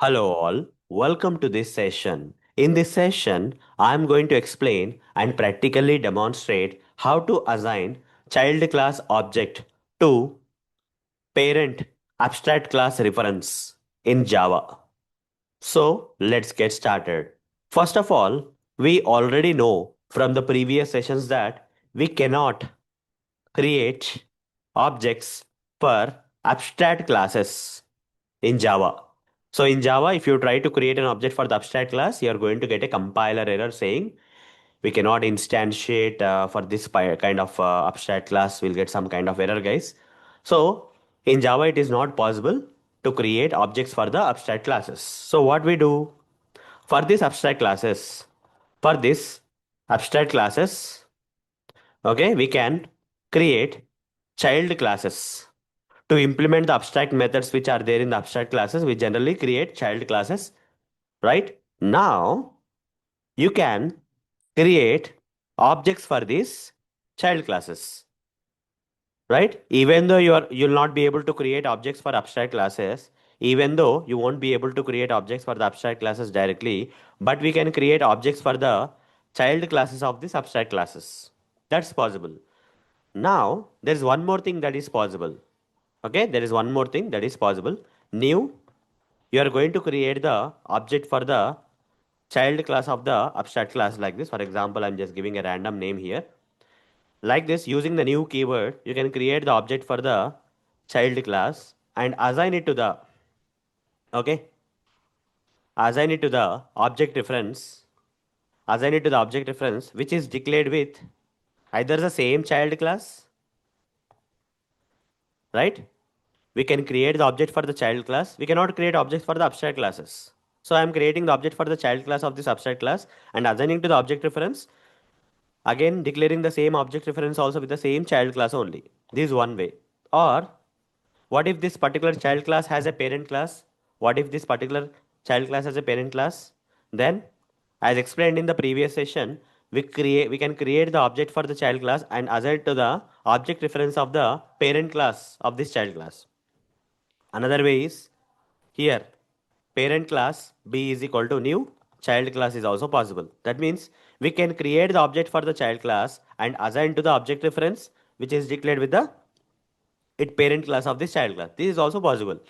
Hello all, welcome to this session. In this session, I am going to explain and practically demonstrate how to assign child class object to parent abstract class reference in Java. So let's get started. First of all, we already know from the previous sessions that we cannot create objects for abstract classes in Java. So in Java, if you try to create an object for the abstract class, you are going to get a compiler error saying we cannot instantiate for this kind of abstract class. We'll get some kind of error, guys. So in Java, it is not possible to create objects for the abstract classes. So what we do for this abstract classes, for this abstract classes, okay, we can create child classes. To implement the abstract methods which are there in the abstract classes, we generally create child classes, right? Now, you can create objects for these child classes, right? Even though you'll not be able to create objects for abstract classes, even though you won't be able to create objects for the abstract classes directly, but we can create objects for the child classes of these abstract classes. That's possible. Now, there is one more thing that is possible. Okay, there is one more thing that is possible. New, you are going to create the object for the child class of the abstract class like this. For example, I'm just giving a random name here. Like this, using the new keyword, you can create the object for the child class and assign it to the, okay, assign it to the object reference, assign it to the object reference, which is declared with either the same child class, right? We can create the object for the child class. We cannot create objects for the abstract classes. So I am creating the object for the child class of this abstract class and assigning to the object reference. Again, declaring the same object reference also with the same child class only. This is one way. Or what if this particular child class has a parent class? What if this particular child class has a parent class? Then, as explained in the previous session, we can create the object for the child class and assign to the object reference of the parent class of this child class. Another way is here parent class b is equal to new child class is also possible. That means we can create the object for the child class and assign to the object reference which is declared with the it parent class of this child class. This is also possible.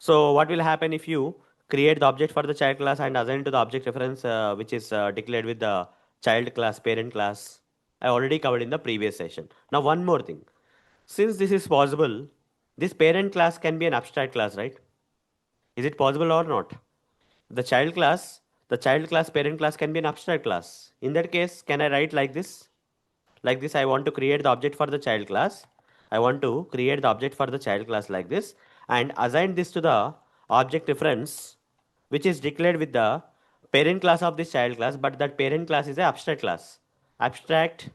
So what will happen if you create the object for the child class and assign to the object reference which is declared with the child class parent class? I already covered in the previous session. Now one more thing. Since this is possible, this parent class can be an abstract class, right? Is it possible or not? The child class parent class can be an abstract class. In that case, can I write like this? Like this, I want to create the object for the child class. I want to create the object for the child class like this and assign this to the object reference which is declared with the parent class of this child class, but that parent class is an abstract class. Abstract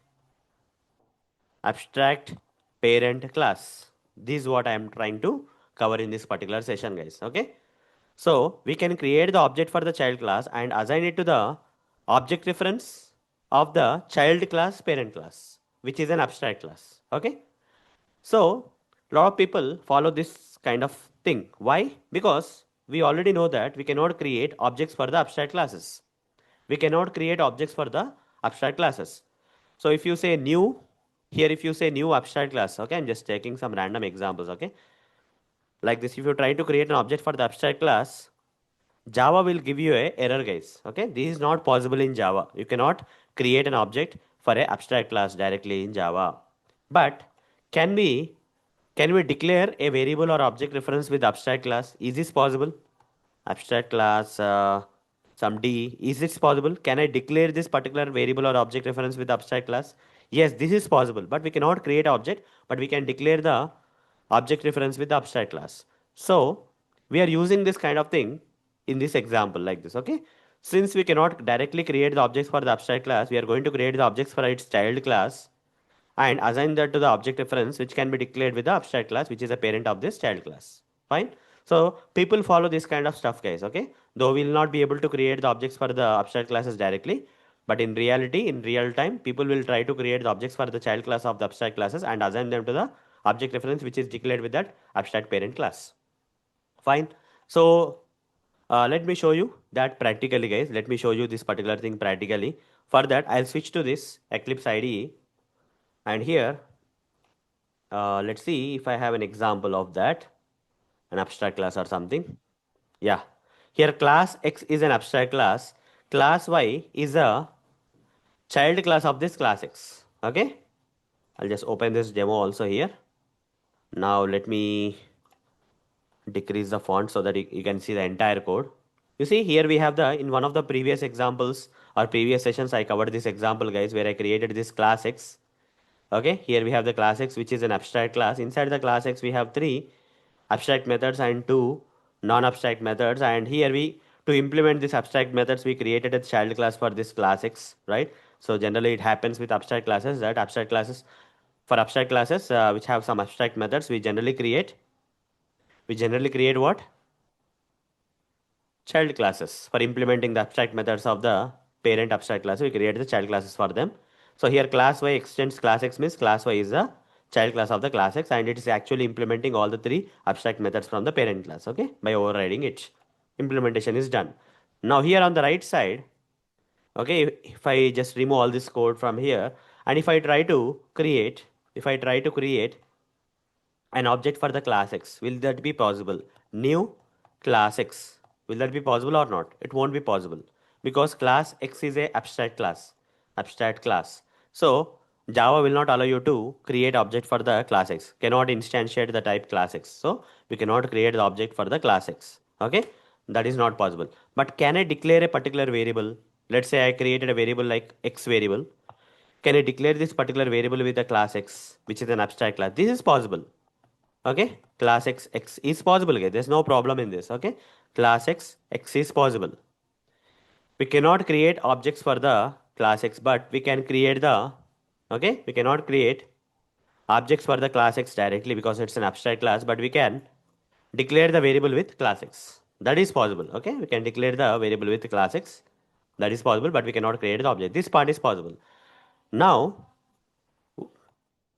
abstract parent class. This is what I am trying to cover in this particular session, guys. Okay. So we can create the object for the child class and assign it to the object reference of the child class parent class, which is an abstract class. Okay. So a lot of people follow this kind of thing. Why? Because we already know that we cannot create objects for the abstract classes. We cannot create objects for the abstract classes. So if you say new, here if you say new abstract class, okay, I'm just taking some random examples, okay. Like this, if you try to create an object for the abstract class, Java will give you a error, guys. Okay, this is not possible in Java. You cannot create an object for a abstract class directly in Java. But can we can we declare a variable or object reference with abstract class? Is this possible? Abstract class some D. Is this possible? Can I declare this particular variable or object reference with abstract class? Yes, this is possible. But we cannot create object, but we can declare the object reference with the abstract class. So we are using this kind of thing in this example like this. Okay. Since we cannot directly create the objects for the abstract class, we are going to create the objects for its child class and assign that to the object reference which can be declared with the abstract class which is a parent of this child class. Fine. So people follow this kind of stuff, guys. Okay. Though we will not be able to create the objects for the abstract classes directly, but in reality, in real time, people will try to create the objects for the child class of the abstract classes and assign them to the object reference which is declared with that abstract parent class. Fine. So Let me show you that practically, guys. Let me show you this particular thing practically. For that, I'll switch to this Eclipse IDE, and here, let's see if I have an example of that, an abstract class or something. Yeah, here class X is an abstract class. Class Y is a child class of this class X. Okay, I'll just open this demo also here. Now let me decrease the font so that you can see the entire code. You see here we have in one of the previous examples or previous sessions I covered this example, guys, where I created this class X. Okay, here we have the class X, which is an abstract class. Inside the class X we have three abstract methods and two non-abstract methods, and here to implement these abstract methods we created a child class for this class X, right? So generally it happens with abstract classes that abstract classes which have some abstract methods, we generally create what? Child classes. For implementing the abstract methods of the parent abstract class, we create the child classes for them. So here class Y extends class X, means class Y is the child class of the class X, and it is actually implementing all the three abstract methods from the parent class, okay, by overriding it. Implementation is done. Now here on the right side, okay, if I just remove all this code from here, and if I try to create an object for the class X. Will that be possible? New class X. Will that be possible or not? It won't be possible because class X is a abstract class. Abstract class. So Java will not allow you to create object for the class X. Cannot instantiate the type class X. So we cannot create the object for the class X. Okay? That is not possible. But can I declare a particular variable? Let's say I created a variable like X variable. Can I declare this particular variable with the class X, which is an abstract class? This is possible. Okay, class X is possible. Okay, there's no problem in this. Okay, class X is possible. We cannot create objects for the class X, but we can create we cannot create objects for the class X directly because it's an abstract class, but we can declare the variable with class X. That is possible. Okay, we can declare the variable with class X. That is possible, but we cannot create the object. This part is possible. Now,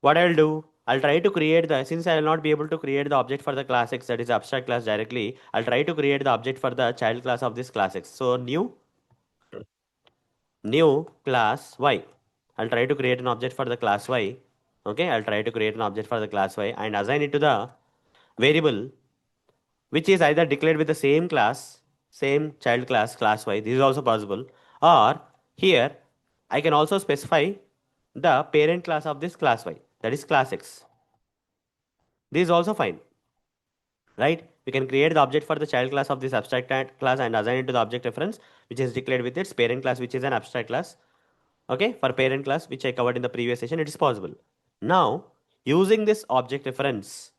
what I'll do, I'll try to create since I will not be able to create the object for the class X, that is abstract class directly, I'll try to create the object for the child class of this class X. So new class Y. I'll try to create an object for the class Y. Okay, I'll try to create an object for the class Y and assign it to the variable which is either declared with the same class, same child class, class Y. This is also possible. Or here, I can also specify the parent class of this class Y, that is class X. This is also fine, right? We can create the object for the child class of this abstract class and assign it to the object reference, which is declared with its parent class, which is an abstract class. Okay, for parent class, which I covered in the previous session, it is possible. Now, using this object reference,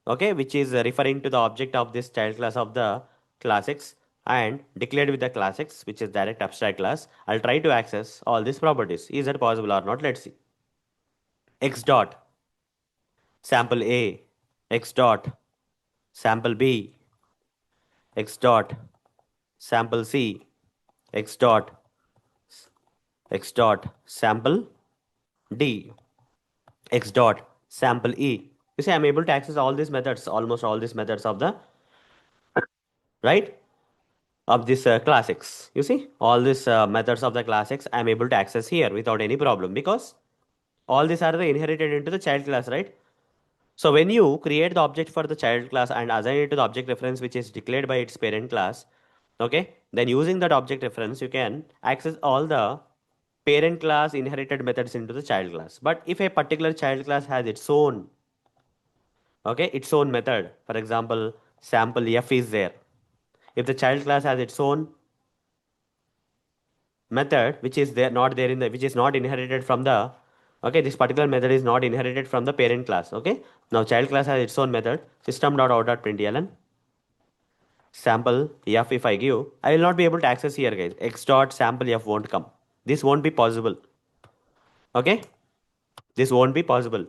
okay, which is referring to the object of this child class of the class X and declared with the class X, which is direct abstract class, I'll try to access all these properties. Is that possible or not? Let's see. X dot sample A, X dot sample B, X dot sample C, X dot sample D, X dot sample E. You see, I'm able to access all these methods, almost all these methods of the right of this class X. You see, all these methods of the class X I'm able to access here without any problem because all these are the inherited into the child class, right? So when you create the object for the child class and assign it to the object reference which is declared by its parent class, okay, then using that object reference you can access all the parent class inherited methods into the child class. But if a particular child class has its own, okay, its own method, for example, sample F is there. If the child class has its own method which is there not there in the which is not inherited from the, okay, this particular method is not inherited from the parent class. Okay, now child class has its own method system.out.println sample f. If I give, I will not be able to access here, guys. X dot sample f won't come. This won't be possible. Okay, this won't be possible.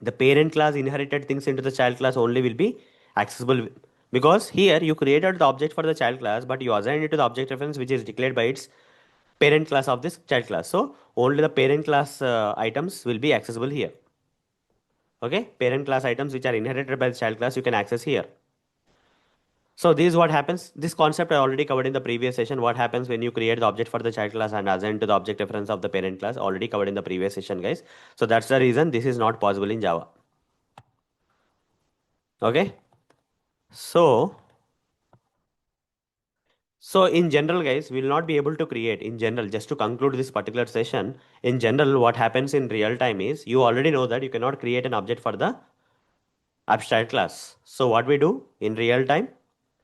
The parent class inherited things into the child class only will be accessible because here you created the object for the child class but you assigned it to the object reference which is declared by its parent class of this child class. So only the parent class items will be accessible here. Okay, parent class items which are inherited by the child class you can access here. So this is what happens. This concept I already covered in the previous session. What happens when you create the object for the child class and assign to the object reference of the parent class? Already covered in the previous session, guys. So that's the reason this is not possible in Java. Okay. So, so in general, guys, we will not be able to create in general, just to conclude this particular session, in general, what happens in real time is you already know that you cannot create an object for the abstract class. So what we do in real time,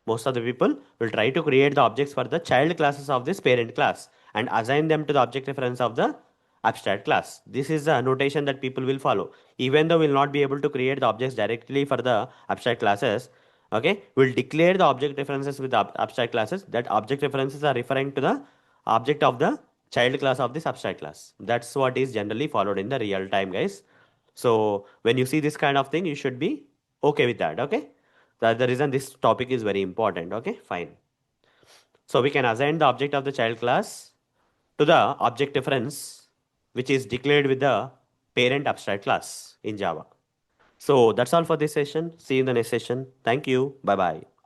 most of the people will try to create the objects for the child classes of this parent class and assign them to the object reference of the abstract class. This is the notation that people will follow. Even though we'll not be able to create the objects directly for the abstract classes, okay, we'll declare the object references with the abstract classes. That object references are referring to the object of the child class of this abstract class. That's what is generally followed in the real time, guys. So when you see this kind of thing, you should be okay with that. Okay, that's the reason this topic is very important. Okay, fine. So we can assign the object of the child class to the object reference which is declared with the parent abstract class in Java. So that's all for this session. See you in the next session. Thank you. Bye bye.